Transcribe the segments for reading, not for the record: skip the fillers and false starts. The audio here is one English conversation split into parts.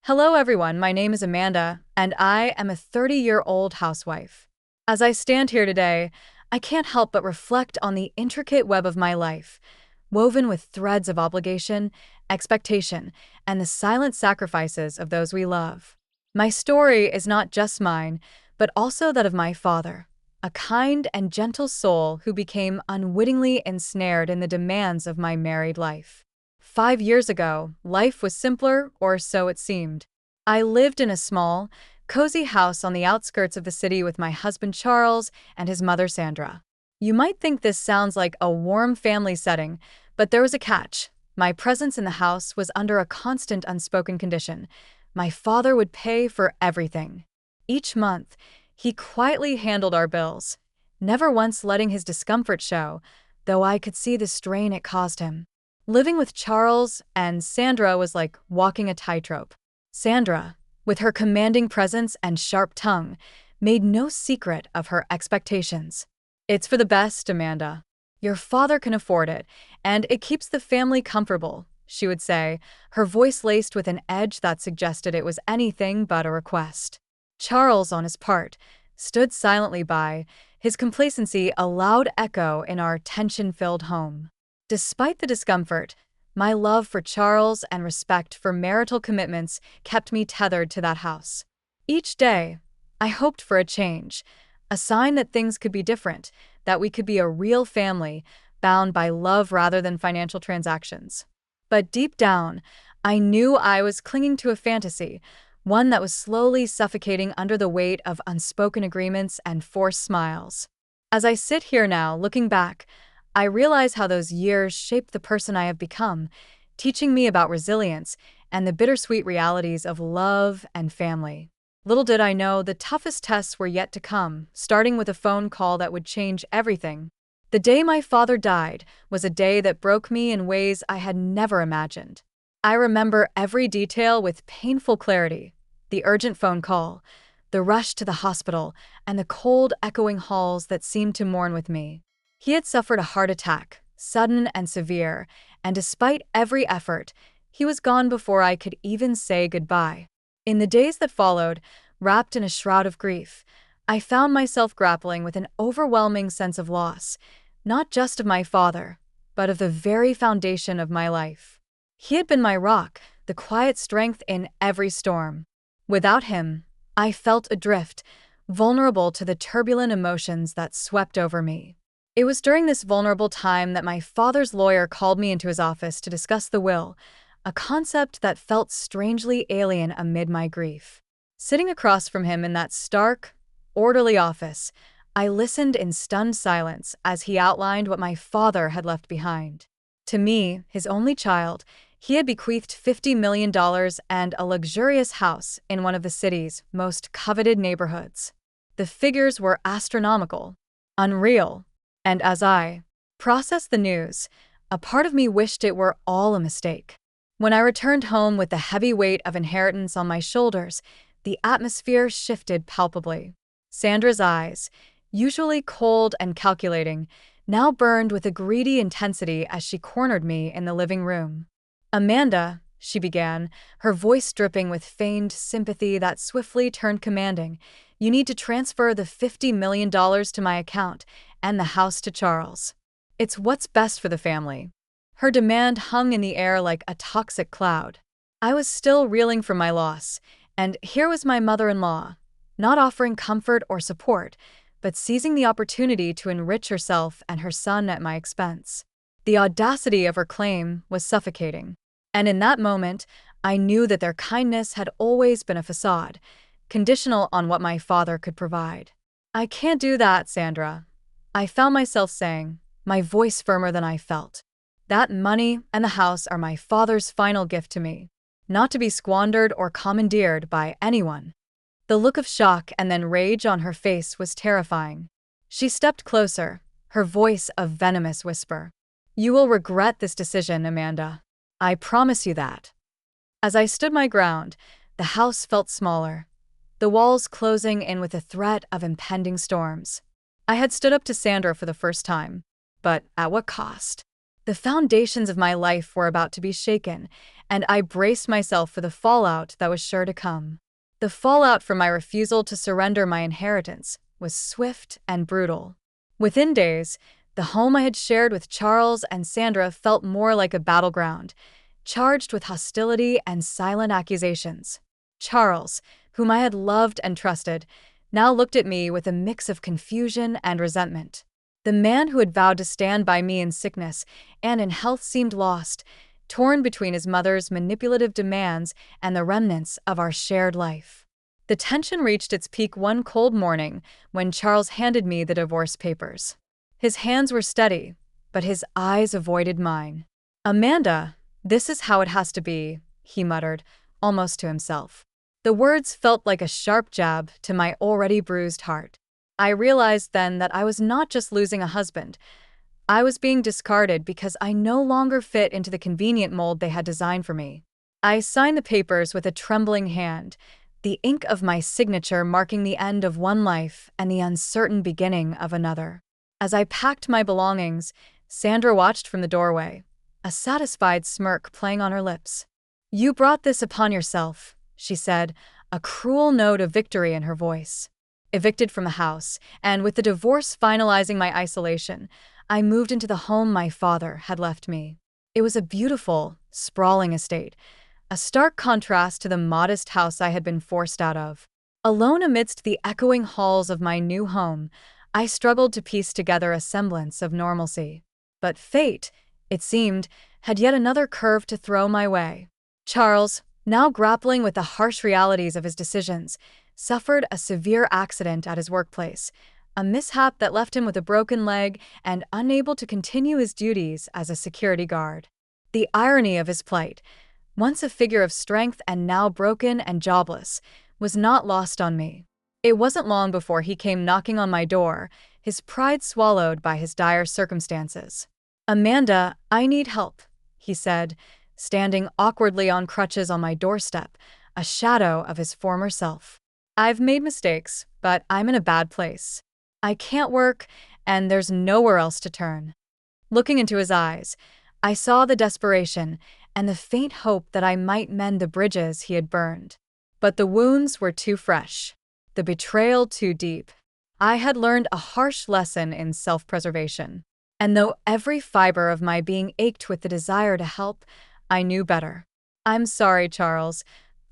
Hello everyone, my name is Amanda, and I am a 30-year-old housewife. As I stand here today, I can't help but reflect on the intricate web of my life, woven with threads of obligation, expectation, and the silent sacrifices of those we love. My story is not just mine, but also that of my father, a kind and gentle soul who became unwittingly ensnared in the demands of my married life. 5 years ago, life was simpler, or so it seemed. I lived in a small, cozy house on the outskirts of the city with my husband Charles and his mother Sandra. You might think this sounds like a warm family setting, but there was a catch. My presence in the house was under a constant unspoken condition. My father would pay for everything. Each month, he quietly handled our bills, never once letting his discomfort show, though I could see the strain it caused him. Living with Charles and Sandra was like walking a tightrope. Sandra, with her commanding presence and sharp tongue, made no secret of her expectations. "It's for the best, Amanda. Your father can afford it, and it keeps the family comfortable," she would say, her voice laced with an edge that suggested it was anything but a request. Charles, on his part, stood silently by, his complacency a loud echo in our tension-filled home. Despite the discomfort, my love for Charles and respect for marital commitments kept me tethered to that house. Each day, I hoped for a change, a sign that things could be different, that we could be a real family, bound by love rather than financial transactions. But deep down, I knew I was clinging to a fantasy, one that was slowly suffocating under the weight of unspoken agreements and forced smiles. As I sit here now, looking back, I realize how those years shaped the person I have become, teaching me about resilience and the bittersweet realities of love and family. Little did I know the toughest tests were yet to come, starting with a phone call that would change everything. The day my father died was a day that broke me in ways I had never imagined. I remember every detail with painful clarity: the urgent phone call, the rush to the hospital, and the cold, echoing halls that seemed to mourn with me. He had suffered a heart attack, sudden and severe, and despite every effort, he was gone before I could even say goodbye. In the days that followed, wrapped in a shroud of grief, I found myself grappling with an overwhelming sense of loss, not just of my father, but of the very foundation of my life. He had been my rock, the quiet strength in every storm. Without him, I felt adrift, vulnerable to the turbulent emotions that swept over me. It was during this vulnerable time that my father's lawyer called me into his office to discuss the will, a concept that felt strangely alien amid my grief. Sitting across from him in that stark, orderly office, I listened in stunned silence as he outlined what my father had left behind. To me, his only child, he had bequeathed $50 million and a luxurious house in one of the city's most coveted neighborhoods. The figures were astronomical, unreal. And as I processed the news, a part of me wished it were all a mistake. When I returned home with the heavy weight of inheritance on my shoulders, the atmosphere shifted palpably. Sandra's eyes, usually cold and calculating, now burned with a greedy intensity as she cornered me in the living room. "Amanda," she began, her voice dripping with feigned sympathy that swiftly turned commanding, "you need to transfer the $50 million to my account and the house to Charles. It's what's best for the family." Her demand hung in the air like a toxic cloud. I was still reeling from my loss, and here was my mother-in-law, not offering comfort or support, but seizing the opportunity to enrich herself and her son at my expense. The audacity of her claim was suffocating. And in that moment, I knew that their kindness had always been a facade, conditional on what my father could provide. "I can't do that, Sandra," I found myself saying, my voice firmer than I felt. "That money and the house are my father's final gift to me, not to be squandered or commandeered by anyone." The look of shock and then rage on her face was terrifying. She stepped closer, her voice a venomous whisper. "You will regret this decision, Amanda. I promise you that." As I stood my ground, the house felt smaller, the walls closing in with the threat of impending storms. I had stood up to Sandra for the first time, but at what cost? The foundations of my life were about to be shaken, and I braced myself for the fallout that was sure to come. The fallout from my refusal to surrender my inheritance was swift and brutal. Within days, the home I had shared with Charles and Sandra felt more like a battleground, charged with hostility and silent accusations. Charles, whom I had loved and trusted, now looked at me with a mix of confusion and resentment. The man who had vowed to stand by me in sickness and in health seemed lost, torn between his mother's manipulative demands and the remnants of our shared life. The tension reached its peak one cold morning when Charles handed me the divorce papers. His hands were steady, but his eyes avoided mine. "Amanda, this is how it has to be," he muttered, almost to himself. The words felt like a sharp jab to my already bruised heart. I realized then that I was not just losing a husband. I was being discarded because I no longer fit into the convenient mold they had designed for me. I signed the papers with a trembling hand, the ink of my signature marking the end of one life and the uncertain beginning of another. As I packed my belongings, Sandra watched from the doorway, a satisfied smirk playing on her lips. "You brought this upon yourself," she said, a cruel note of victory in her voice. Evicted from the house, and with the divorce finalizing my isolation, I moved into the home my father had left me. It was a beautiful, sprawling estate, a stark contrast to the modest house I had been forced out of. Alone amidst the echoing halls of my new home, I struggled to piece together a semblance of normalcy. But fate, it seemed, had yet another curve to throw my way. Charles, now grappling with the harsh realities of his decisions, suffered a severe accident at his workplace, a mishap that left him with a broken leg and unable to continue his duties as a security guard. The irony of his plight, once a figure of strength and now broken and jobless, was not lost on me. It wasn't long before he came knocking on my door, his pride swallowed by his dire circumstances. "Amanda, I need help," he said, standing awkwardly on crutches on my doorstep, a shadow of his former self. "I've made mistakes, but I'm in a bad place. I can't work, and there's nowhere else to turn." Looking into his eyes, I saw the desperation and the faint hope that I might mend the bridges he had burned. But the wounds were too fresh, the betrayal too deep. I had learned a harsh lesson in self-preservation. And though every fiber of my being ached with the desire to help, I knew better. "I'm sorry, Charles,"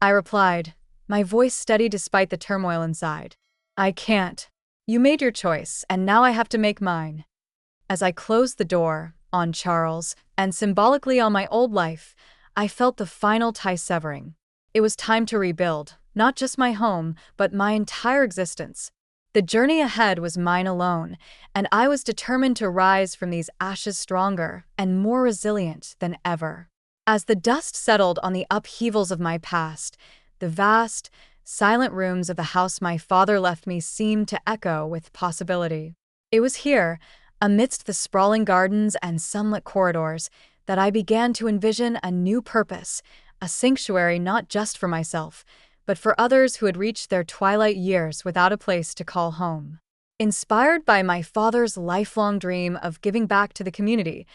I replied, my voice steady despite the turmoil inside. "I can't. You made your choice, and now I have to make mine." As I closed the door on Charles and symbolically on my old life, I felt the final tie severing. It was time to rebuild, not just my home, but my entire existence. The journey ahead was mine alone, and I was determined to rise from these ashes stronger and more resilient than ever. As the dust settled on the upheavals of my past, the vast, silent rooms of the house my father left me seemed to echo with possibility. It was here, amidst the sprawling gardens and sunlit corridors, that I began to envision a new purpose, a sanctuary not just for myself, but for others who had reached their twilight years without a place to call home. Inspired by my father's lifelong dream of giving back to the community,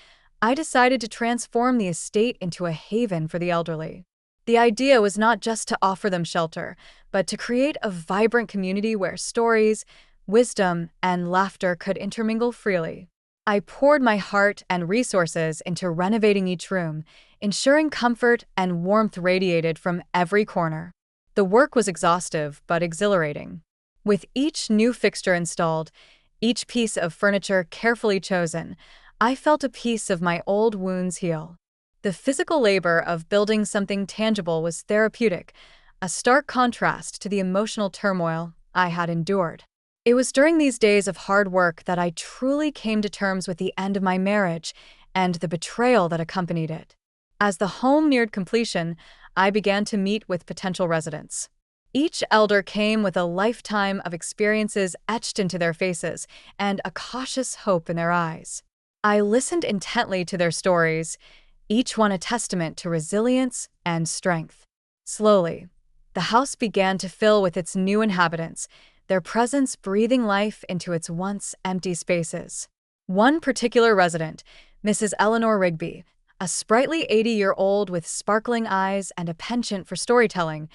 I decided to transform the estate into a haven for the elderly. The idea was not just to offer them shelter, but to create a vibrant community where stories, wisdom, and laughter could intermingle freely. I poured my heart and resources into renovating each room, ensuring comfort and warmth radiated from every corner. The work was exhaustive but exhilarating. With each new fixture installed, each piece of furniture carefully chosen, I felt a piece of my old wounds heal. The physical labor of building something tangible was therapeutic, a stark contrast to the emotional turmoil I had endured. It was during these days of hard work that I truly came to terms with the end of my marriage and the betrayal that accompanied it. As the home neared completion, I began to meet with potential residents. Each elder came with a lifetime of experiences etched into their faces and a cautious hope in their eyes. I listened intently to their stories, each one a testament to resilience and strength. Slowly, the house began to fill with its new inhabitants, their presence breathing life into its once empty spaces. One particular resident, Mrs. Eleanor Rigby, a sprightly 80-year-old with sparkling eyes and a penchant for storytelling.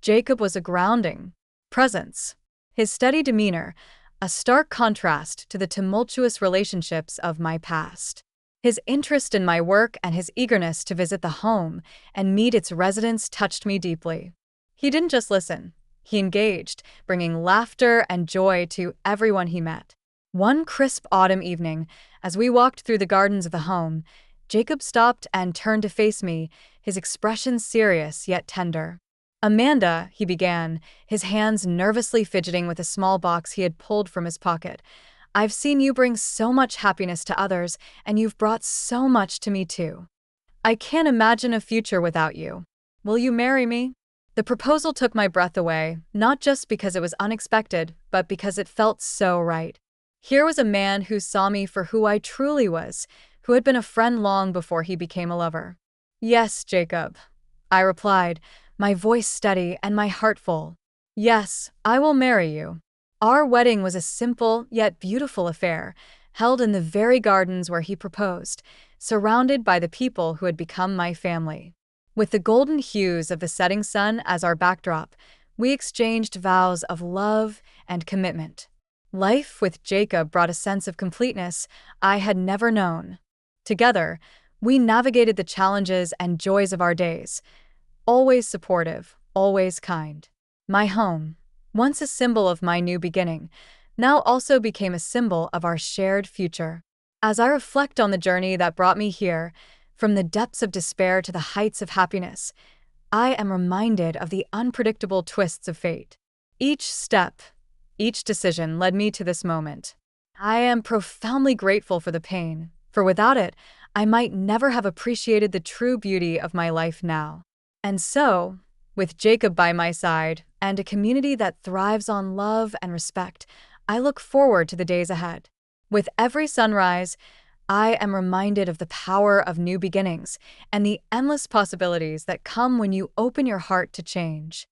Jacob was a grounding presence. His steady demeanor, a stark contrast to the tumultuous relationships of my past. His interest in my work and his eagerness to visit the home and meet its residents touched me deeply. He didn't just listen, he engaged, bringing laughter and joy to everyone he met. One crisp autumn evening, as we walked through the gardens of the home, Jacob stopped and turned to face me, his expression serious yet tender. "Amanda," he began, his hands nervously fidgeting with a small box he had pulled from his pocket, "I've seen you bring so much happiness to others, and you've brought so much to me too. I can't imagine a future without you. Will you marry me?" The proposal took my breath away, not just because it was unexpected, but because it felt so right. Here was a man who saw me for who I truly was, who had been a friend long before he became a lover. "Yes, Jacob," I replied, my voice steady and my heart full. "Yes, I will marry you." Our wedding was a simple yet beautiful affair, held in the very gardens where he proposed, surrounded by the people who had become my family. With the golden hues of the setting sun as our backdrop, we exchanged vows of love and commitment. Life with Jacob brought a sense of completeness I had never known. Together, we navigated the challenges and joys of our days, always supportive, always kind. My home, once a symbol of my new beginning, now also became a symbol of our shared future. As I reflect on the journey that brought me here, from the depths of despair to the heights of happiness, I am reminded of the unpredictable twists of fate. Each step, each decision led me to this moment. I am profoundly grateful for the pain, for without it, I might never have appreciated the true beauty of my life now. And so, with Jacob by my side and a community that thrives on love and respect, I look forward to the days ahead. With every sunrise, I am reminded of the power of new beginnings and the endless possibilities that come when you open your heart to change.